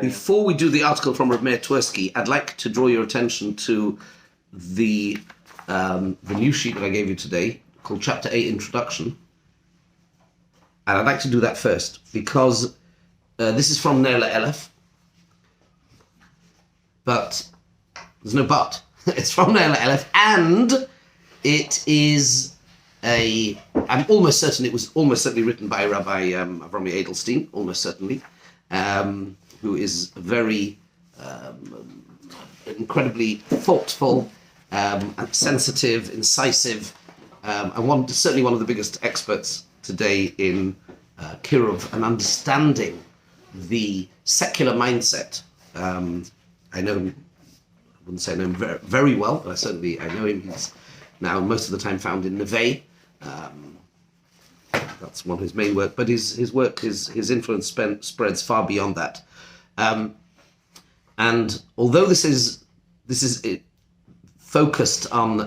before we do the article from Reb Meir Twersky, I'd like to draw your attention to the new sheet that I gave you today called Chapter 8 Introduction. And I'd like to do that first because this is from Ner Elef. But there's no but. It's from Ner Elef, and it is I'm almost certain it was almost certainly written by Rabbi Avrami Edelstein, almost certainly, who is very incredibly thoughtful, sensitive, incisive, and certainly one of the biggest experts today in Kiruv and understanding the secular mindset. I know him, I wouldn't say I know him very, very well, but I know him. He's now most of the time found in Neve. That's one of his main work, but his work, his influence spreads far beyond that. And although this is focused on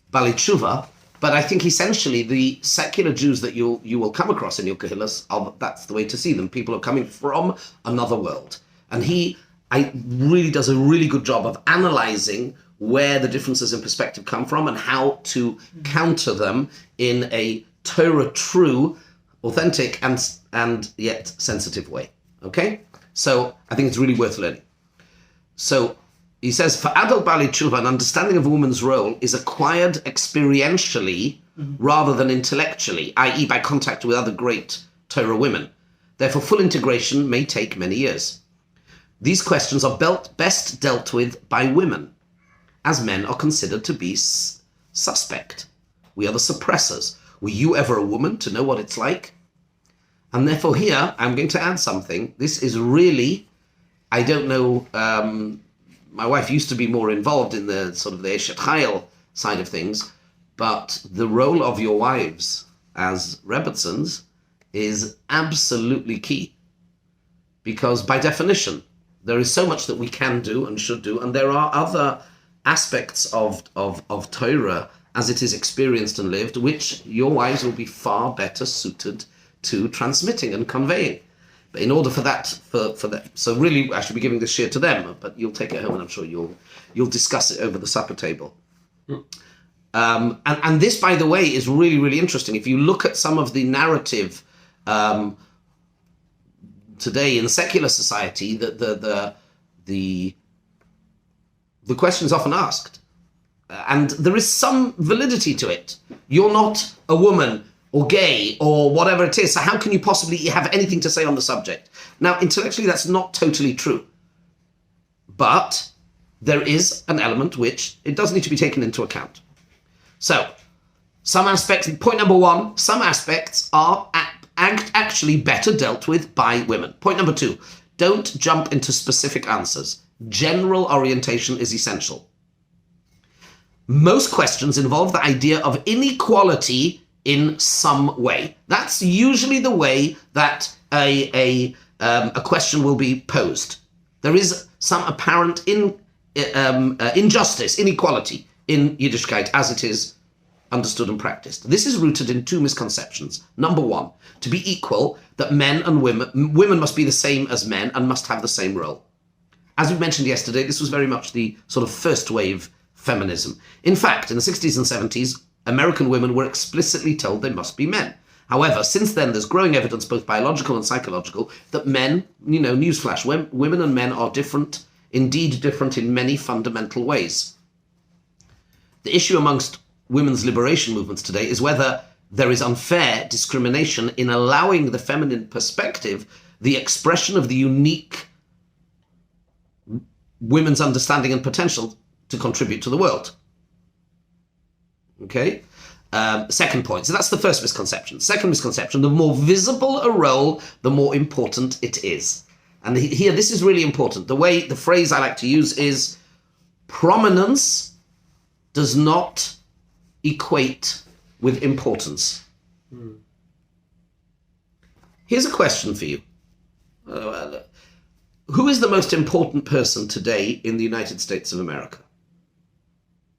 Bali Tshuva, but I think essentially the secular Jews that you will come across in your Kehillas, that's the way to see them. People are coming from another world. And he really does a really good job of analyzing where the differences in perspective come from and how to counter them in a Torah true, authentic, and yet sensitive way. Okay? So I think it's really worth learning. So he says, for adult Bali Tshuva, an understanding of a woman's role is acquired experientially rather than intellectually, i.e. by contact with other great Torah women. Therefore, full integration may take many years. These questions are best dealt with by women, as men are considered to be suspect. We are the suppressors. Were you ever a woman to know what it's like? And therefore here, I'm going to add something. This is really, I don't know, my wife used to be more involved in the sort of the Eshet Chayil side of things, but the role of your wives as Rebbetzins is absolutely key. Because by definition, there is so much that we can do and should do, and there are other aspects of Torah as it is experienced and lived, which your wives will be far better suited to transmitting and conveying. But in order for that, so really I should be giving this share to them, but you'll take it home and I'm sure you'll discuss it over the supper table. And this, by the way, is really, really interesting. If you look at some of the narrative today in secular society, the question is often asked, and there is some validity to it. You're not a woman or gay or whatever it is, so how can you possibly have anything to say on the subject? Now, intellectually, that's not totally true. But there is an element which it does need to be taken into account. So, some aspects, point number one, some aspects are actually better dealt with by women. Point number two, don't jump into specific answers. General orientation is essential. Most questions involve the idea of inequality in some way. That's usually the way that a question will be posed. There is some apparent injustice, inequality in Yiddishkeit as it is understood and practiced. This is rooted in two misconceptions. Number one, to be equal, that men and women must be the same as men and must have the same role. As we mentioned yesterday, this was very much the sort of first wave feminism. In fact, in the 60s and 70s, American women were explicitly told they must be men. However, since then, there's growing evidence, both biological and psychological, that men, newsflash, women and men are different, indeed different in many fundamental ways. The issue amongst women's liberation movements today is whether there is unfair discrimination in allowing the feminine perspective the expression of the unique women's understanding and potential to contribute to the world. Okay? Second point. So that's the first misconception. Second misconception, the more visible a role, the more important it is. And here, this is really important. The phrase I like to use is prominence does not equate with importance. Here's a question for you. Who is the most important person today in the United States of America?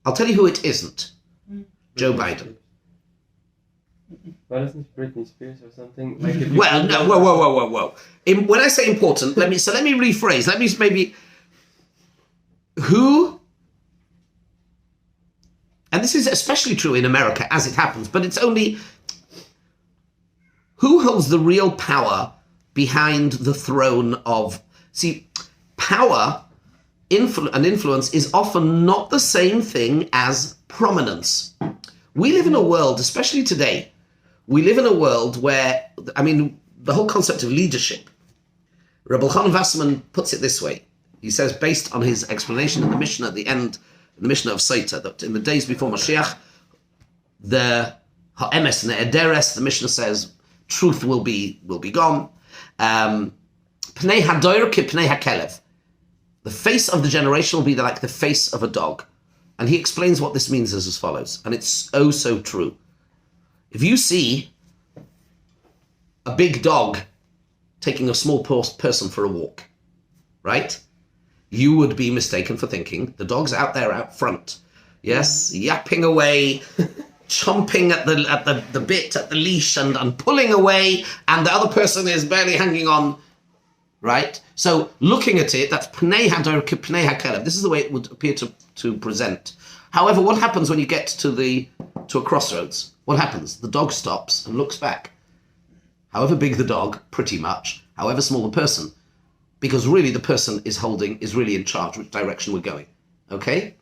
I'll tell you who it isn't. Joe Biden. Why doesn't Britney Spears or something? Like if Well, no, whoa. When I say important, let me rephrase. Let me maybe who, and this is especially true in America as it happens, but it's only who holds the real power behind the throne of. See, power and influence is often not the same thing as prominence. We live in a world, especially today. We live in a world where, I mean, the whole concept of leadership, Rabbi Chanan Wasserman puts it this way. He says, based on his explanation in the Mishnah at the end, the Mishnah of Saita, that in the days before Mashiach, the ha'emes ne'ederes, the Mishnah says, truth will be gone. Pnei hadoyer ki pnei hakelev. The face of the generation will be like the face of a dog. And he explains what this means as follows, and it's oh so true. If you see a big dog taking a small person for a walk, right? You would be mistaken for thinking the dog's out there out front, yes, yapping away, chomping at the bit, at the leash, and pulling away, and the other person is barely hanging on, right? So looking at it, that's pnei hador ki pnei hakelev. This is the way it would appear to present. However, what happens when you get to a crossroads? What happens? The dog stops and looks back. However big the dog, pretty much, however small the person, because really the person is really in charge which direction we're going. Okay?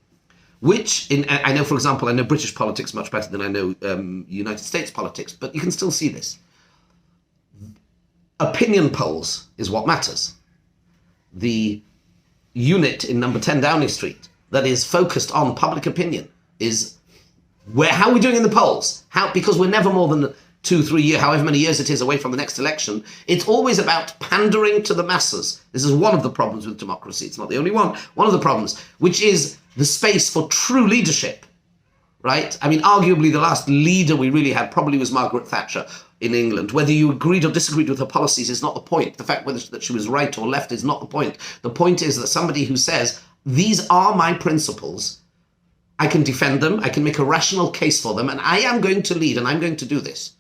I know, for example, I know British politics much better than I know United States politics, but you can still see this. Opinion polls is what matters. The unit in number 10 Downing Street that is focused on public opinion is how are we doing in the polls? Because we're never more than 2-3 years, however many years it is away from the next election. It's always about pandering to the masses. This is one of the problems with democracy. It's not the only one. One of the problems, which is the space for true leadership, right? I mean, arguably the last leader we really had probably was Margaret Thatcher in England. Whether you agreed or disagreed with her policies is not the point. The fact that she was right or left is not the point. The point is that somebody who says, these are my principles, I can defend them, I can make a rational case for them, and I am going to lead, and I'm going to do this.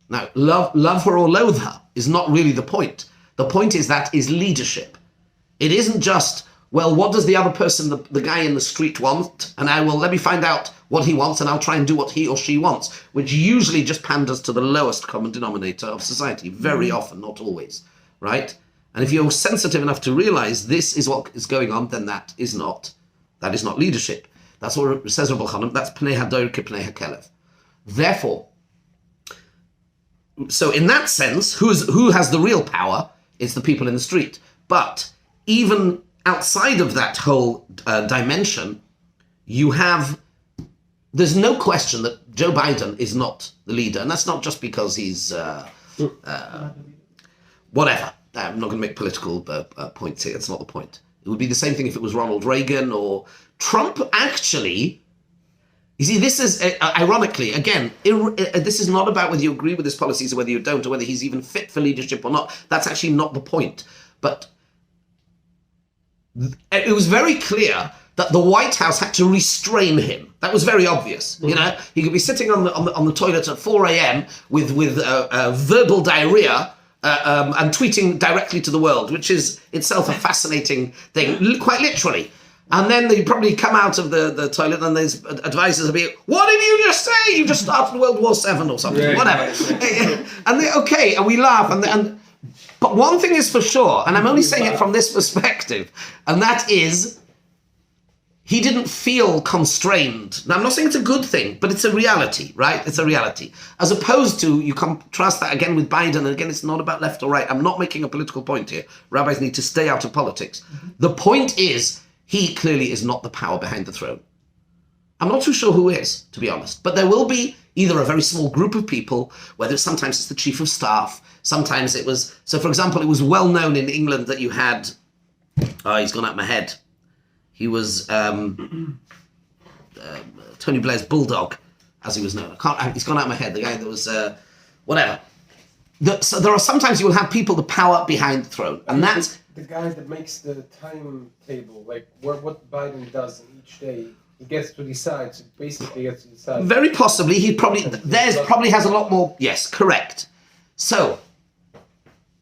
Now, love her or loathe her is not really the point. The point is that is leadership. It isn't just, well, what does the other person, the guy in the street want? And let me find out what he wants, and I'll try and do what he or she wants, which usually just panders to the lowest common denominator of society, very often, not always, right? And if you're sensitive enough to realize this is what is going on, then that is not leadership. That's what it says Rabbi Chanan, that's pnei hadoyer ki pnei hakelev. Therefore, so in that sense, who has the real power? It's the people in the street. But even outside of that whole dimension, there's no question that Joe Biden is not the leader. And that's not just because he's whatever. I'm not going to make political points here. It's not the point. It would be the same thing if it was Ronald Reagan or Trump. Actually, you see, this is, ironically, again, this is not about whether you agree with his policies or whether you don't, or whether he's even fit for leadership or not. That's actually not the point. But it was very clear that the White House had to restrain him. That was very obvious. Mm-hmm. You know, he could be sitting on the toilet at 4 a.m. with verbal diarrhea and tweeting directly to the world, which is itself a fascinating thing, quite literally. And then they probably come out of the toilet and there's advisors will be, what did you just say? You just started World War VII or something, whatever. And we laugh. But one thing is for sure, and I'm only saying it from this perspective, and that is, he didn't feel constrained. Now, I'm not saying it's a good thing, but it's a reality, right? It's a reality. As opposed to, you contrast that again with Biden, and again, it's not about left or right. I'm not making a political point here. Rabbis need to stay out of politics. Mm-hmm. The point is, he clearly is not the power behind the throne. I'm not too sure who is, to be honest. But there will be either a very small group of people, whether sometimes it's the chief of staff, sometimes it was... So, for example, it was well known in England that you had... he's gone out of my head. He was Tony Blair's bulldog, as he was known. He's gone out of my head. The guy that was... whatever. So there are sometimes you will have people, the power behind the throne. And that's... The guy that makes the timetable, like what Biden does in each day. he gets to decide. So basically, he gets to decide. Very possibly, theirs probably has a lot more. Yes, correct. So,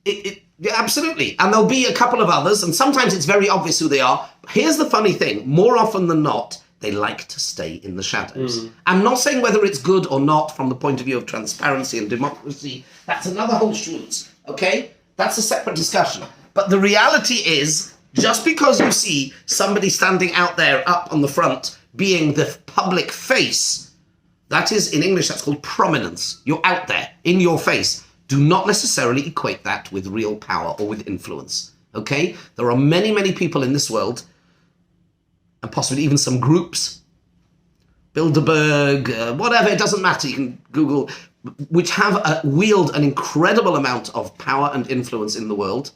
yeah, absolutely. And there'll be a couple of others, and sometimes it's very obvious who they are. Here's the funny thing. More often than not, they like to stay in the shadows. I'm not saying whether it's good or not from the point of view of transparency and democracy. That's another whole schmutz, okay? That's a separate discussion. But the reality is, just because you see somebody standing out there up on the front being the public face, that is, in English, that's called prominence. You're out there, in your face. Do not necessarily equate that with real power or with influence, okay? There are many, many people in this world, and possibly even some groups, Bilderberg, whatever, it doesn't matter, you can Google, which have wield an incredible amount of power and influence in the world,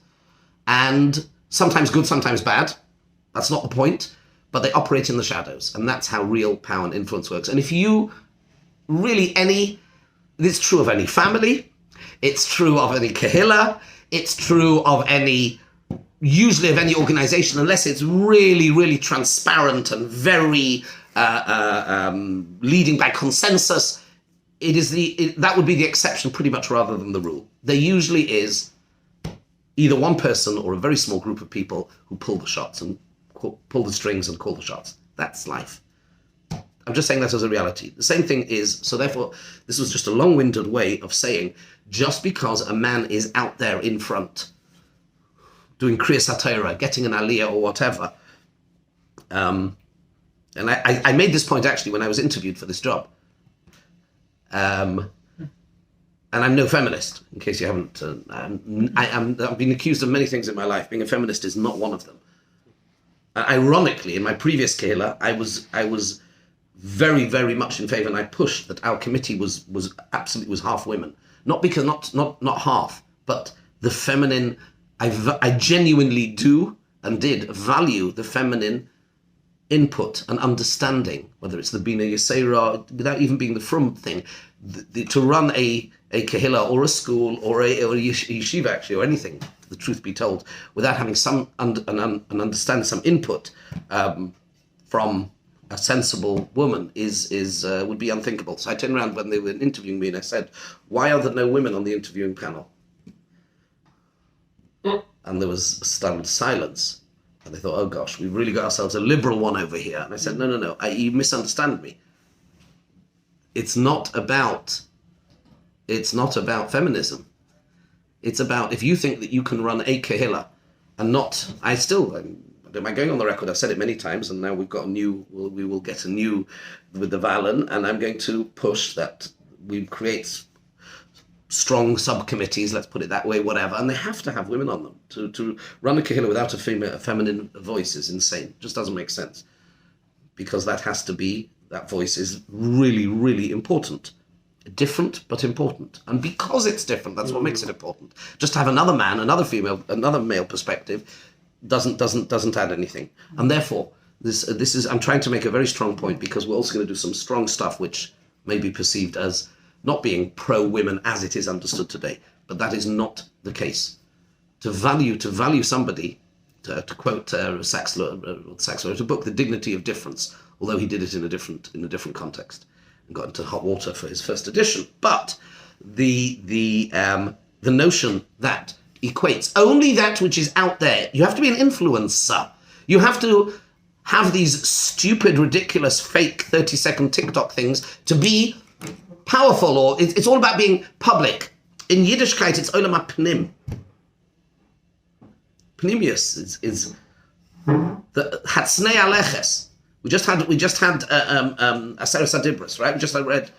and sometimes good, sometimes bad. That's not the point, but they operate in the shadows, and that's how real power and influence works. And if you really it's true of any family, it's true of any kahila, it's true of usually of any organization, unless it's really, really transparent and very leading by consensus, that would be the exception pretty much rather than the rule. There usually is either one person or a very small group of people who pull the shots and pull the strings and call the shots. That's life. I'm just saying that as a reality. The same thing is, so therefore, this was just a long-winded way of saying, just because a man is out there in front, doing Kriya Satira, getting an aliyah or whatever. And I made this point actually when I was interviewed for this job. And I'm no feminist, in case you haven't. I've been accused of many things in my life. Being a feminist is not one of them. Ironically, in my previous kehillah, I was very, very much in favor, and I pushed that our committee was half women. Not because not half, but the feminine. I genuinely do and did value the feminine input and understanding, whether it's the Bina Yisera, without even being the frum thing, to run a kehillah or a school or a yeshiva actually, or anything, the truth be told, without having some an understanding, some input from a sensible woman would be unthinkable. So I turned around when they were interviewing me and I said, "Why are there no women on the interviewing panel?" And there was a stunned silence. And they thought, "Oh gosh, we've really got ourselves a liberal one over here." And I said, no, you misunderstand me. It's not about feminism. It's about, if you think that you can run a kehillah and not, am I going on the record? I've said it many times, and now we will get a new with the Valen, and I'm going to push that we create strong subcommittees, let's put it that way, whatever, and they have to have women on them. To run a kehillah without a feminine voice is insane. It just doesn't make sense. Because that voice is really, really important. Different, but important. And because it's different, that's what makes it important. Just to have another man, another female, another male perspective doesn't add anything. And therefore, this is, I'm trying to make a very strong point, because we're also going to do some strong stuff which may be perceived as not being pro-women as it is understood today, but that is not the case. To value somebody, to quote Saxler, wrote a book, The Dignity of Difference, although he did it in a different context and got into hot water for his first edition. But the notion that equates only that which is out there, you have to be an influencer. You have to have these stupid, ridiculous, fake 30-second TikTok things to be powerful, or it's all about being public. In Yiddishkeit, it's olam hapnim. Pnimius is the hatsnei aleches. We just had Aseres Adibris, right? We just read.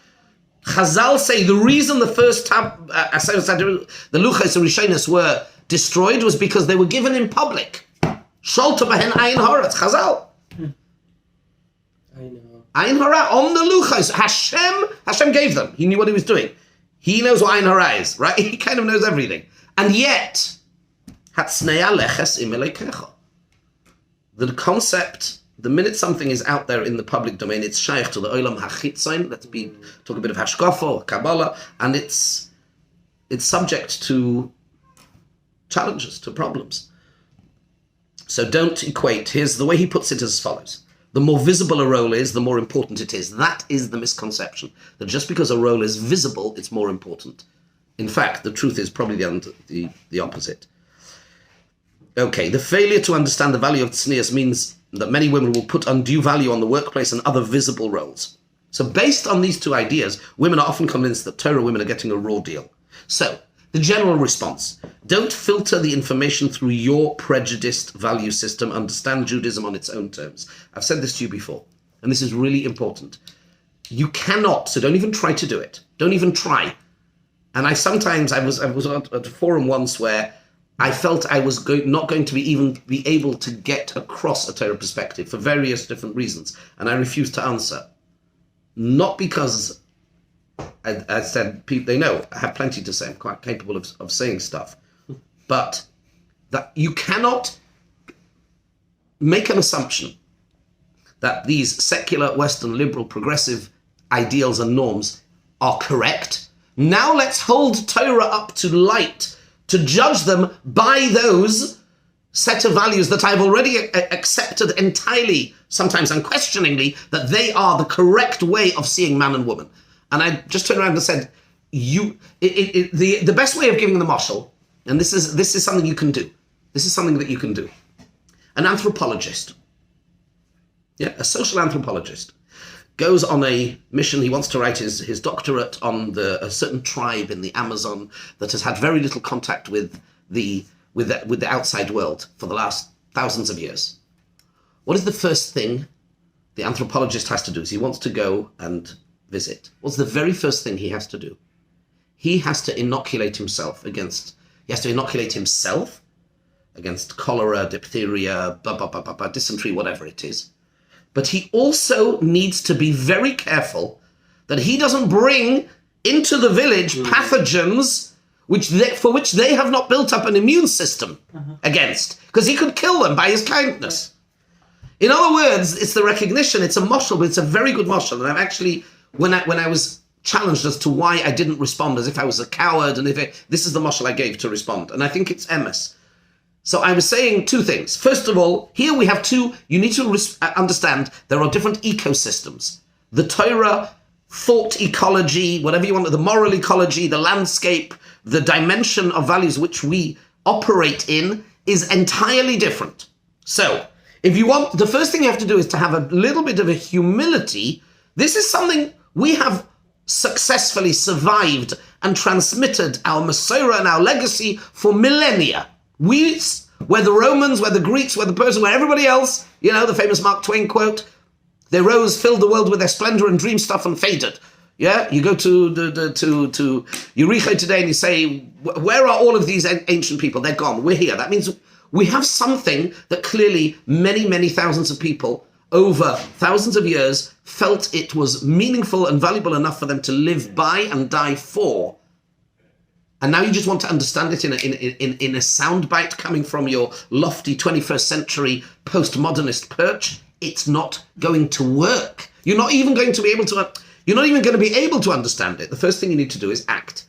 Chazal say the reason the first Aseres Adibris, the Luchos Rishonos, were destroyed was because they were given in public. Sholta behen ayin hara. It's Chazal. I know. Ayin hara on the Luchos. Hashem gave them. He knew what he was doing. He knows what ayin hara is, right? He kind of knows everything. And yet, hatsnei aleches im elekecha. The concept. The minute something is out there in the public domain, it's shaykh to the olam hachitzain. Let's talk a bit of hashkafa or Kabbalah, and it's subject to challenges, to problems. So don't equate. Here's the way he puts it as follows. The more visible a role is, the more important it is. That is the misconception, that just because a role is visible, it's more important. In fact, the truth is probably the opposite. Okay, the failure to understand the value of tznius means that many women will put undue value on the workplace and other visible roles. So based on these two ideas, women are often convinced that Torah women are getting a raw deal. So, the general response: don't filter the information through your prejudiced value system. Understand Judaism on its own terms. I've said this to you before, and this is really important. You cannot, so don't even try to do it. Don't even try. And I was at a forum once where I felt I was not going to be able to get across a Torah perspective for various different reasons, and I refused to answer. Not because I said, people, they know, I have plenty to say, I'm quite capable of saying stuff, but that you cannot make an assumption that these secular, Western, liberal, progressive ideals and norms are correct. Now let's hold Torah up to light to judge them by those set of values that I've already accepted entirely, sometimes unquestioningly, that they are the correct way of seeing man and woman. And I just turned around and said, the best way of giving the mashal, and this is something you can do. This is something that you can do. An anthropologist, a social anthropologist, goes on a mission. He wants to write his doctorate on a certain tribe in the Amazon that has had very little contact with the outside world for the last thousands of years. What is the first thing the anthropologist has to do? Is he wants to go and visit. What's the very first thing he has to do? He has to inoculate himself against cholera, diphtheria, dysentery, whatever it is. But he also needs to be very careful that he doesn't bring into the village pathogens for which they have not built up an immune system against, because he could kill them by his kindness. In other words, it's the recognition, it's a mashal, but it's a very good mashal. And I've actually, when I was challenged as to why I didn't respond, as if I was a coward, and this is the mashal I gave to respond. And I think it's emes. So I was saying two things. First of all, here we have you need to understand there are different ecosystems. The Torah, thought ecology, whatever you want, the moral ecology, the landscape, the dimension of values which we operate in is entirely different. So if you want, the first thing you have to do is to have a little bit of a humility. This is something we have successfully survived and transmitted our Masorah and our legacy for millennia. Where the Romans, where the Greeks, where the Persians, where everybody else, the famous Mark Twain quote, they rose, filled the world with their splendor and dream stuff and faded. Yeah, you go to Yericho today and you say, where are all of these ancient people? They're gone. We're here. That means we have something that clearly many, many thousands of people over thousands of years felt it was meaningful and valuable enough for them to live by and die for. And now you just want to understand it in a soundbite coming from your lofty 21st century postmodernist perch. It's not going to work. You're not even going to be able to understand it. The first thing you need to do is act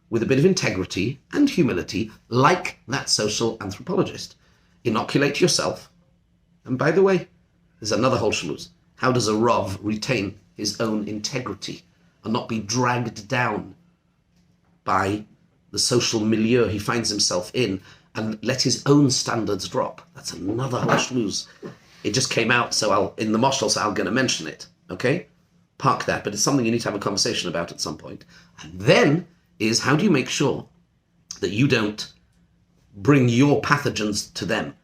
with a bit of integrity and humility, like that social anthropologist. Inoculate yourself. And by the way, there's another whole shmooze. How does a Rav retain his own integrity and not be dragged down by the social milieu he finds himself in and let his own standards drop? That's another whole shmooze. It just came out, so in the mashal, so I'm going to mention it. Okay? Park that, but it's something you need to have a conversation about at some point. And then is, how do you make sure that you don't bring your pathogens to them?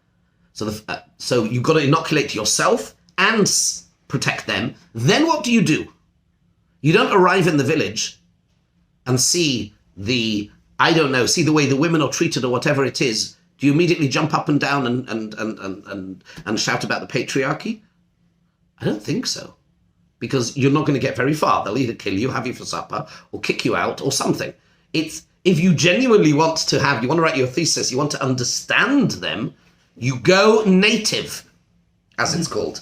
So you've got to inoculate yourself and protect them. Then what do? You don't arrive in the village and see the way the women are treated or whatever it is. Do you immediately jump up and down and shout about the patriarchy? I don't think so. Because you're not going to get very far. They'll either kill you, have you for supper, or kick you out, or something. If you genuinely want to write your thesis, you want to understand them, you go native, as it's called.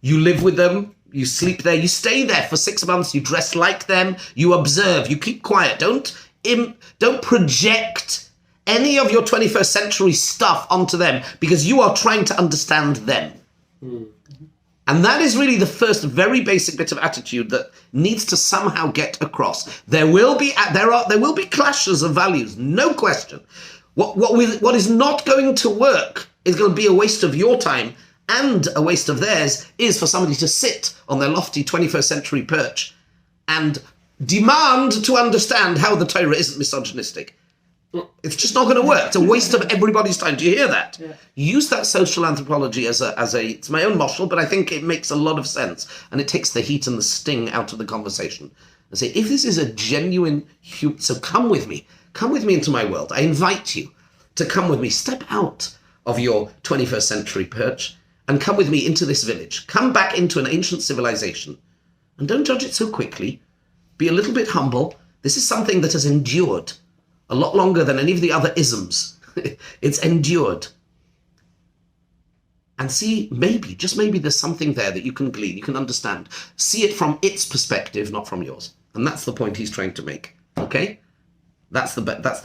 You live with them, you sleep there, you stay there for 6 months, you dress like them, you observe, you keep quiet. Don't project any of your 21st century stuff onto them, because you are trying to understand them. And that is really the first very basic bit of attitude that needs to somehow get across. There will be clashes of values, no question. What is not going to work is going to be a waste of your time and a waste of theirs, is for somebody to sit on their lofty 21st century perch and demand to understand how the Torah isn't misogynistic. It's just not going to work. It's a waste of everybody's time. Do you hear that? Yeah. Use that social anthropology as a. It's my own mashal, but I think it makes a lot of sense, and it takes the heat and the sting out of the conversation. And say, if this is a genuine, so come with me into my world. I invite you to come with me. Step out of your 21st century perch and come with me into this village. Come back into an ancient civilization, and don't judge it so quickly. Be a little bit humble. This is something that has endured a lot longer than any of the other isms. It's endured. And see, maybe, just maybe, there's something there that you can glean, you can understand. See it from its perspective, not from yours. And that's the point he's trying to make, okay? That's the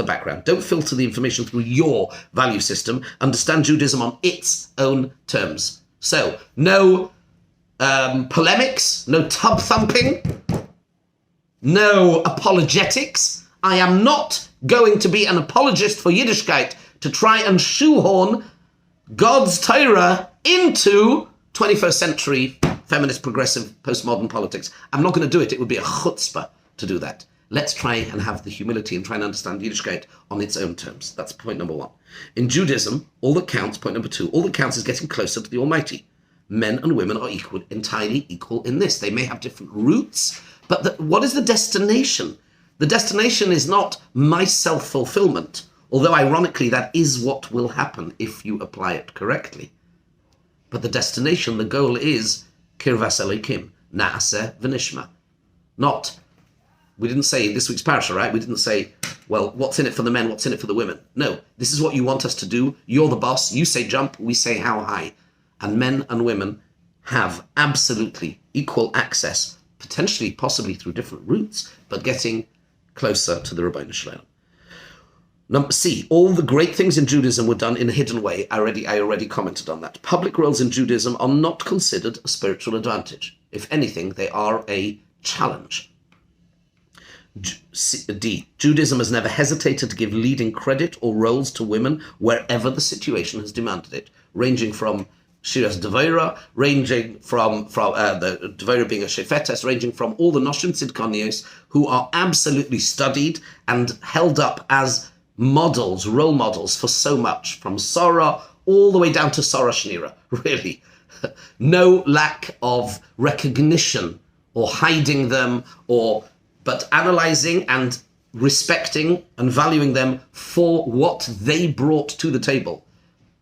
background. Don't filter the information through your value system. Understand Judaism on its own terms. So, no polemics, no tub thumping, no apologetics. I am not going to be an apologist for Yiddishkeit to try and shoehorn God's Torah into 21st century feminist, progressive, postmodern politics. I'm not going to do it. It would be a chutzpah to do that. Let's try and have the humility and try and understand Yiddishkeit on its own terms. That's point number one. In Judaism, all that counts, point number two, all that counts is getting closer to the Almighty. Men and women are equal, entirely equal in this. They may have different roots, but what is the destination? The destination is not my self-fulfillment, although ironically that is what will happen if you apply it correctly. But the destination, the goal is Kirvas Elokim, Naaseh V'nishma. Not, we didn't say this week's parasha, right? We didn't say, well, what's in it for the men, what's in it for the women? No, this is what you want us to do. You're the boss. You say jump, we say how high. And men and women have absolutely equal access, potentially, possibly through different routes, but getting closer to the Rabbinerseminar. Number C, all the great things in Judaism were done in a hidden way. I already commented on that. Public roles in Judaism are not considered a spiritual advantage. If anything, they are a challenge. D, Judaism has never hesitated to give leading credit or roles to women wherever the situation has demanded it, ranging from Shiras Devorah, ranging from the Devorah being a Shefetes, ranging from all the Noshim Tzidkonios who are absolutely studied and held up as models, role models for so much, from Sarah all the way down to Sarah Shnira, really. No lack of recognition or hiding them, but analyzing and respecting and valuing them for what they brought to the table.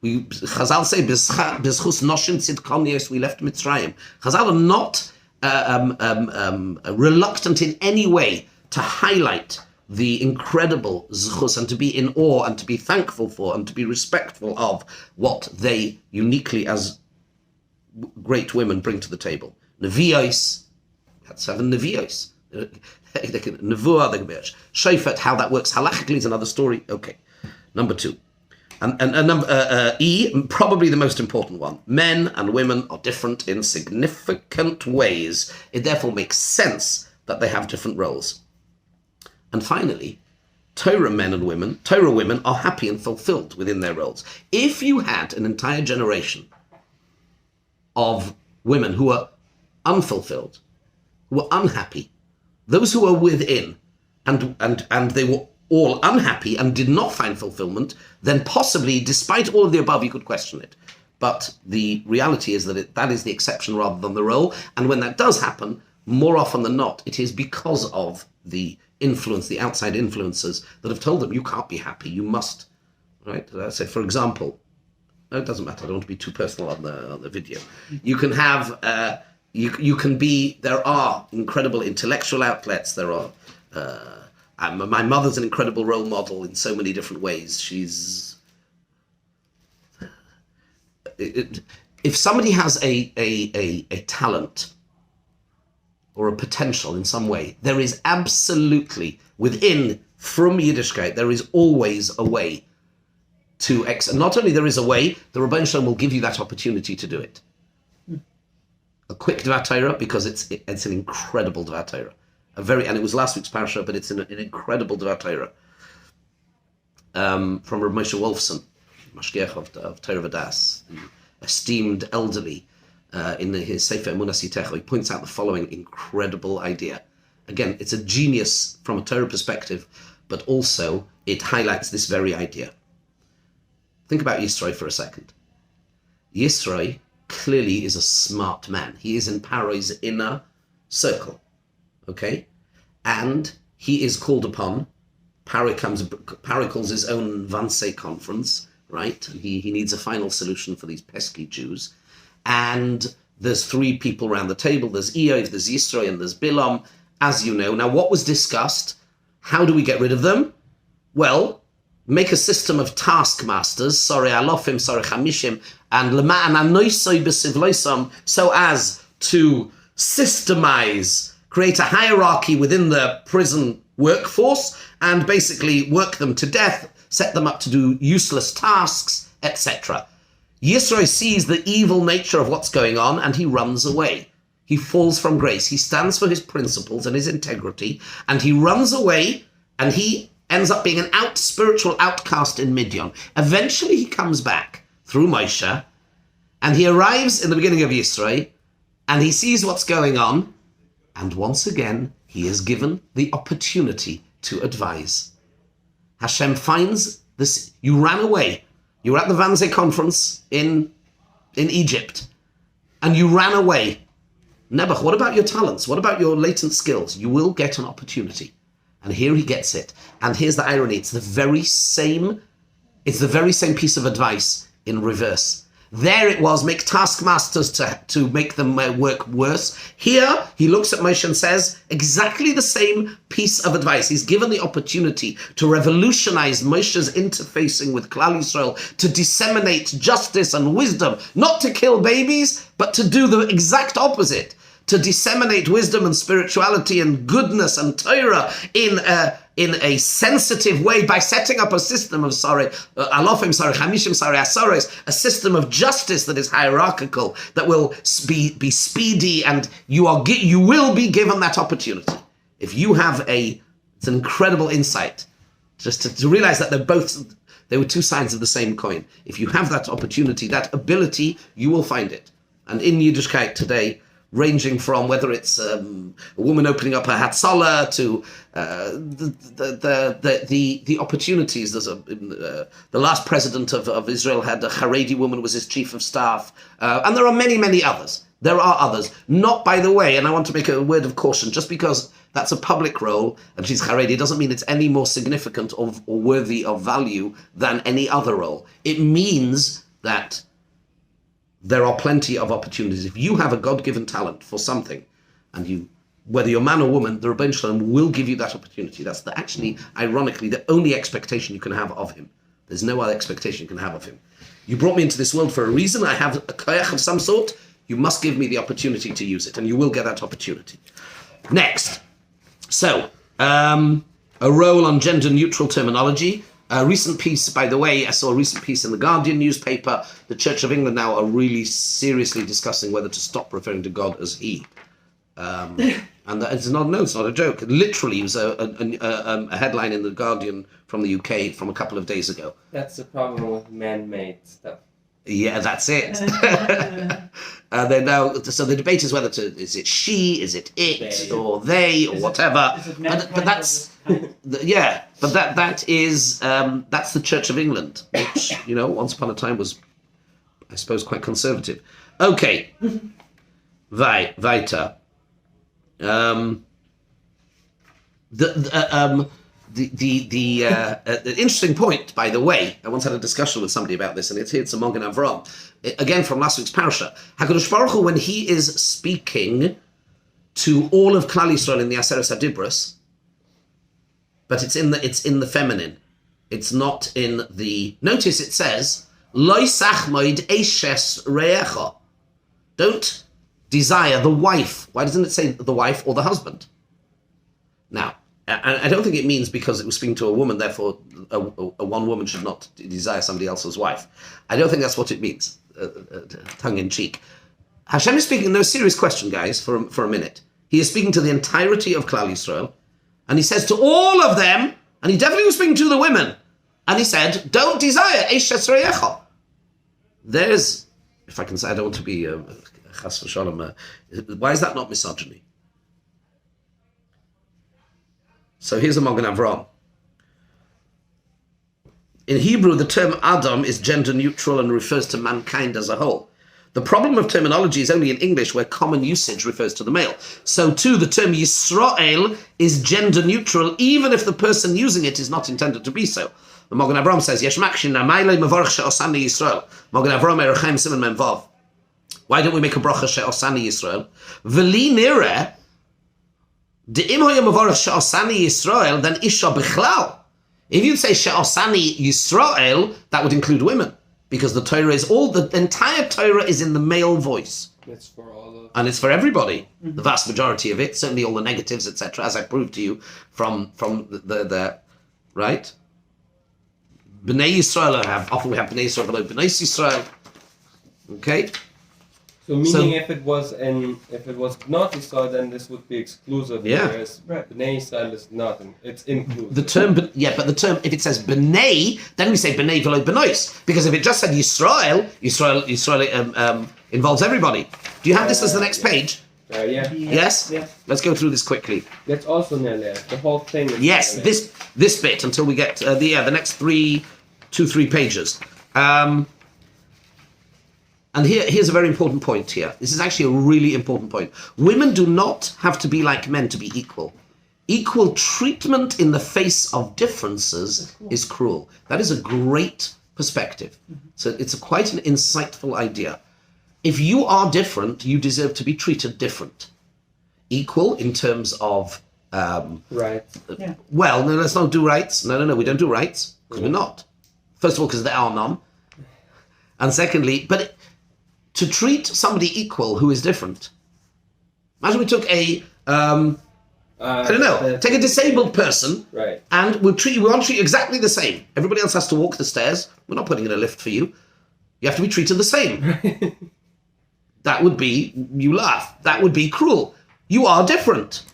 Chazal say, B'zchus Noshim Tzidkonios, we left Mitzrayim. Chazal are not reluctant in any way to highlight the incredible zchus and to be in awe and to be thankful for and to be respectful of what they uniquely as great women bring to the table. Nevios, had 7 Nevios. Nevuah, the Shofet, how that works halachically is another story. Okay, number 2. And number E, probably the most important one. Men and women are different in significant ways. It therefore makes sense that they have different roles. And finally, Torah women are happy and fulfilled within their roles. If you had an entire generation of women who were unfulfilled, who were unhappy, those who were within, and they were all unhappy and did not find fulfillment, then possibly, despite all of the above, you could question it. But the reality is that that is the exception rather than the rule. And when that does happen, more often than not, it is because of the influence, the outside influences that have told them, you can't be happy, you must, right? So, for example, no, it doesn't matter, I don't want to be too personal on the video. You can have, you can be, there are incredible intellectual outlets, there are, my mother's an incredible role model in so many different ways. She's, if somebody has a talent or a potential in some way, there is absolutely, from Yiddishkeit, there is always a way to, not only there is a way, the Rabbeinu Shalom will give you that opportunity to do it. A quick Dvar Torah because it's an incredible Dvar Torah. And it was last week's parasha, but it's an incredible Dvar Torah. From Rav Moshe Wolfson, Mashgiach of Torah Vadas, the esteemed elderly, in his Sefer Emunas Yitecho, he points out the following incredible idea. Again, it's a genius from a Torah perspective, but also it highlights this very idea. Think about Yisroi for a second. Yisroi clearly is a smart man. He is in Paro's inner circle, okay? And he is called upon. Paro calls his own Vansei conference, right? He needs a final solution for these pesky Jews. And there's three people around the table. There's Eov, there's Yisroi, and there's Bilam, as you know. Now, what was discussed? How do we get rid of them? Well, make a system of taskmasters, sorry alofim, sorry chamishim, and lema'an anoisoi b'sivloisam, so as to systemize, create a hierarchy within the prison workforce, and basically work them to death, set them up to do useless tasks, etc. Yisroi sees the evil nature of what's going on, and he runs away. He falls from grace. He stands for his principles and his integrity, and he runs away, and he ends up being an spiritual outcast in Midian. Eventually he comes back through Moshe, and he arrives in the beginning of Yisroi, and he sees what's going on, and once again he is given the opportunity to advise. Hashem finds this. You ran away. You were at the Wannsee conference in Egypt, and you ran away. Nebuch, what about your talents? What about your latent skills? You will get an opportunity. And here he gets it. And here's the irony. It's the very same piece of advice in reverse. There it was, make taskmasters to make them work worse. Here, he looks at Moshe and says exactly the same piece of advice. He's given the opportunity to revolutionize Moshe's interfacing with Klal Yisrael, to disseminate justice and wisdom, not to kill babies, but to do the exact opposite, to disseminate wisdom and spirituality and goodness and Torah in a sensitive way by setting up a system of alofim, chamishim, asores, a system of justice that is hierarchical, that will be speedy, and you will be given that opportunity. If you have it's an incredible insight, just to realize that they were two sides of the same coin. If you have that opportunity, that ability, you will find it. And in Yiddishkeit today, ranging from whether it's a woman opening up her Hatzalah to the opportunities. There's the last president of Israel had a Haredi woman was his chief of staff, and there are many, many others. There are others. Not, by the way, and I want to make a word of caution, just because that's a public role and she's Haredi doesn't mean it's any more significant or worthy of value than any other role. It means that there are plenty of opportunities. If you have a God-given talent for something, and whether you're man or woman, the Rabbeinu Shalom will give you that opportunity. That's ironically, the only expectation you can have of him. There's no other expectation you can have of him. You brought me into this world for a reason. I have a koyach of some sort. You must give me the opportunity to use it, and you will get that opportunity. Next. So, a role on gender-neutral terminology. A recent piece, by the way, I saw a recent piece in the Guardian newspaper. The Church of England now are really seriously discussing whether to stop referring to God as he. And it's not a joke. Literally, it was a headline in the Guardian from the UK from a couple of days ago. That's the problem with man-made stuff. Yeah, that's it. So the debate is whether is it she, is it it, or they, or whatever. But that's that's the Church of England, which once upon a time was, I suppose, quite conservative. Okay, weiter. The interesting point, by the way, I once had a discussion with somebody about this, and it's a Mogen Avram, again from last week's parasha. HaKadosh Baruch Hu, when he is speaking to all of Klal Yisrael in the Aseres HaDibros, but it's in the feminine. It's not in the. Notice it says, Lo sachmoid eshes re'echa. Don't desire the wife. Why doesn't it say the wife or the husband? Now, I don't think it means because it was speaking to a woman, therefore a one woman should not desire somebody else's wife. I don't think that's what it means, tongue in cheek. Hashem is speaking, no, serious question, guys, for a minute. He is speaking to the entirety of Klal Yisrael, and he says to all of them, and he definitely was speaking to the women, and he said, don't desire Eish Esreyecha. There's, if I can say, I don't want to be Chas v'Shalom, why is that not misogyny? So here's a Magen Avraham. In Hebrew, the term Adam is gender neutral and refers to mankind as a whole. The problem of terminology is only in English, where common usage refers to the male. So too, the term Yisrael is gender neutral, even if the person using it is not intended to be so. The Magen Avraham says, Yesh makshin na'mayle mevorach she'osani Yisrael. Magen Avraham Erechaim Siman Mem Vav. Why don't we make a bracha she'osani Yisrael? V'li nireh, de'im hoya mevorach she'osani Yisrael, then isha bichlal. If you'd say she'osani Yisrael, that would include women. Because the Torah is the entire Torah is in the male voice. It's for all of... And it's for everybody. The vast majority of it, certainly all the negatives, etc., as I proved to you from the right? B'nai Yisrael often we have B'nai Yisrael below B'nai Yisrael. Okay? So meaning if it was not Yisrael, then this would be exclusive. Yeah. Whereas B'nai Yisrael is not, it's inclusive. The term, but the term, if it says B'nai, then we say B'nai v'lo B'nois. Because if it just said Yisrael involves everybody. Do you have this as the next page? Yeah. Yes? Yeah. Let's go through this quickly. That's also Neleh. The whole thing is Yes, Neleh. this bit until we get the next 3 pages. And here's a very important point here. This is actually a really important point. Women do not have to be like men to be equal. Equal treatment in the face of differences is cruel. That is a great perspective. So it's quite an insightful idea. If you are different, you deserve to be treated different. Equal in terms of... right. Well, no, let's not do rights. No, we don't do rights, because we're not. First of all, because there are none. And secondly, to treat somebody equal who is different. Imagine we took take a disabled person, right, and we want to treat you exactly the same. Everybody else has to walk the stairs. We're not putting in a lift for you. You have to be treated the same. That would be, you laugh, that would be cruel. You are different.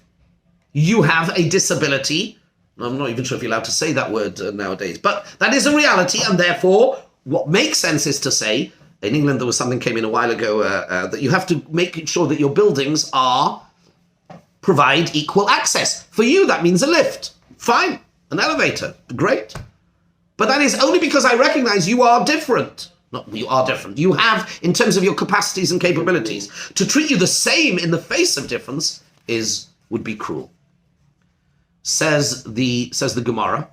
You have a disability. I'm not even sure if you're allowed to say that word nowadays, but that is a reality, and therefore, what makes sense is to say, in England, there was something came in a while ago that you have to make sure that your buildings provide equal access. For you, that means a lift. Fine. An elevator. Great. But that is only because I recognize you are different. Not you are different. You have, in terms of your capacities and capabilities, to treat you the same in the face of difference would be cruel. Says the Gemara.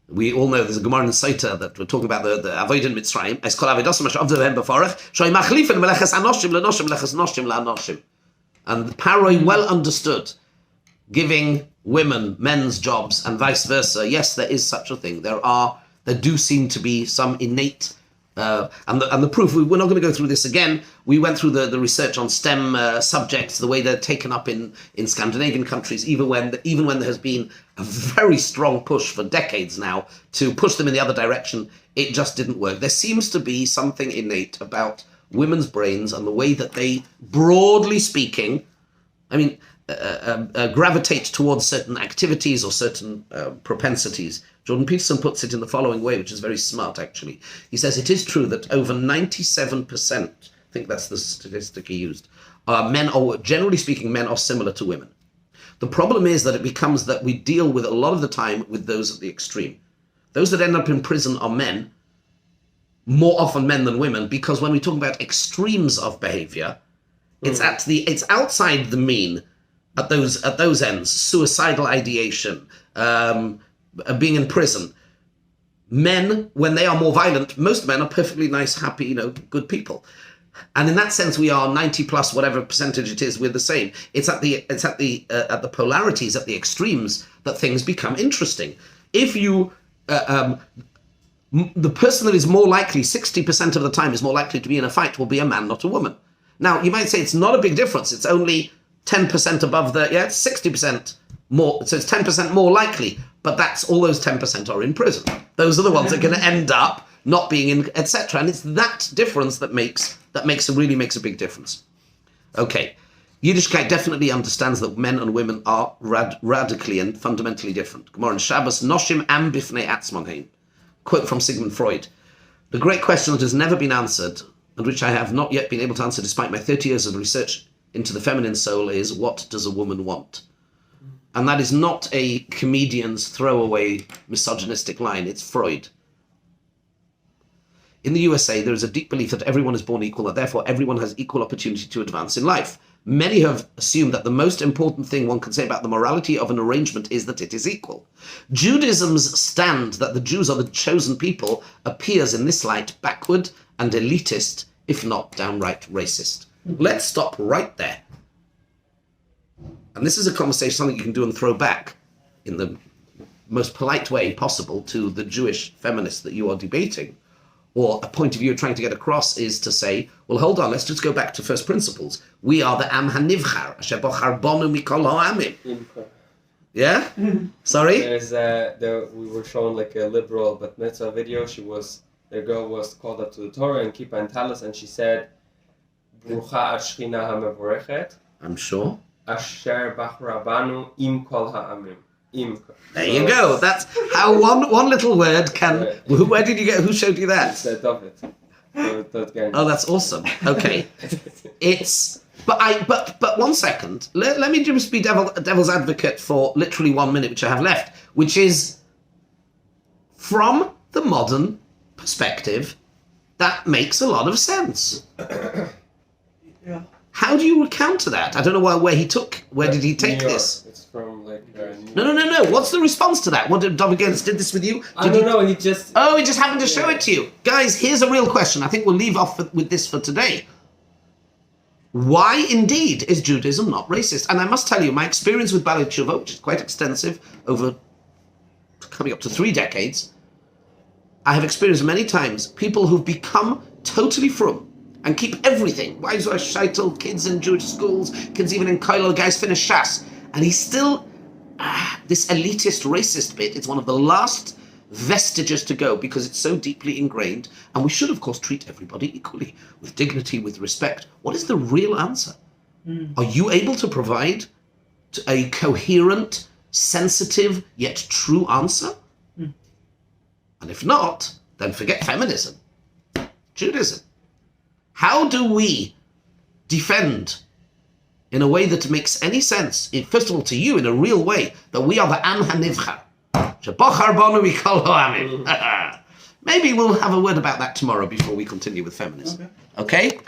We all know there's a Gemara in Sota that we're talking about the Avodah in Mitzrayim. Es kol avodas ma she'avdu behem b'farach, shoy machlifen meleches anoshim lenoshim leches noshim la'anoshim. And Paroi well understood giving women men's jobs and vice versa. Yes, there is such a thing. There do seem to be some innate and the proof. We're not going to go through this again. We went through the research on STEM subjects, the way they're taken up in Scandinavian countries, even when there has been a very strong push for decades now to push them in the other direction. It just didn't work. There seems to be something innate about women's brains and the way that they, broadly speaking, gravitate towards certain activities or certain propensities. Jordan Peterson puts it in the following way, which is very smart, actually. He says it is true that over 97%, I think that's the statistic he used, generally speaking, men are similar to women. The problem is that it becomes that we deal with, a lot of the time, with those at the extreme. Those that end up in prison are men, more often men than women, because when we talk about extremes of behavior, it's outside the mean at those ends. Suicidal ideation, being in prison. Men, when they are more violent, most men are perfectly nice, happy, good people. And in that sense, we are 90 plus whatever percentage it is. We're the same. It's at the polarities, at the extremes, that things become interesting. If you the person that is more likely, 60% of the time, is more likely to be in a fight will be a man, not a woman. Now, you might say it's not a big difference. It's only 10% above it's 60% more. So it's 10% more likely. But that's all those 10% are in prison. Those are the ones that are going to end up not being in, etc. And it's that difference that really makes a big difference. Okay, Yiddishkeit definitely understands that men and women are radically and fundamentally different. Gemara in Shabbos, Noshim am bifnei atzmon hein. Quote from Sigmund Freud. The great question that has never been answered, and which I have not yet been able to answer despite my 30 years of research into the feminine soul, is what does a woman want? And that is not a comedian's throwaway misogynistic line, it's Freud. In the USA, there is a deep belief that everyone is born equal, and therefore everyone has equal opportunity to advance in life. Many have assumed that the most important thing one can say about the morality of an arrangement is that it is equal. Judaism's stand that the Jews are the chosen people appears in this light backward and elitist, if not downright racist. Let's stop right there. And this is a conversation, something you can do and throw back in the most polite way possible to the Jewish feminists that you are debating. Or a point of view you're trying to get across is to say, well, hold on, let's just go back to first principles. We are the Am HaNivchar, Asher Bochar Bonu Mikol Ha'amim. Yeah? Sorry? We were shown like a liberal bat mitzvah video. The girl was called up to the Torah and Kippah and Talis, and she said, Brucha at Shechina HaMevorechet. I'm sure. Asher Bachra Banu Im Kol Ha'amim. There you go. That's how one little word can. Where did you get? Who showed you that? It's David. Oh, that's awesome. Okay, but 1 second. Let me just be devil's advocate for literally 1 minute, which I have left, which is from the modern perspective, that makes a lot of sense. Yeah. How do you counter that? I don't know where did he take this? It's from like No. What's the response to that? What did Dobbins did this with you? I don't know. He just happened to show it to you. Guys, here's a real question. I think we'll leave off with this for today. Why indeed is Judaism not racist? And I must tell you, my experience with Baalei Teshuva, which is quite extensive, over coming up to 3 decades, I have experienced many times people who've become totally frum and keep everything. Wives are shaitel, kids in Jewish schools, kids even in Kollel, guys finish Shas. And he's still, this elitist, racist bit, it's one of the last vestiges to go because it's so deeply ingrained. And we should, of course, treat everybody equally, with dignity, with respect. What is the real answer? Are you able to provide a coherent, sensitive, yet true answer? And if not, then forget feminism. Judaism. How do we defend in a way that makes any sense, first of all to you in a real way, that we are the Am HaNivchar? Shebochar Bonu Mikol Ha'amim. Maybe we'll have a word about that tomorrow before we continue with feminism. Okay?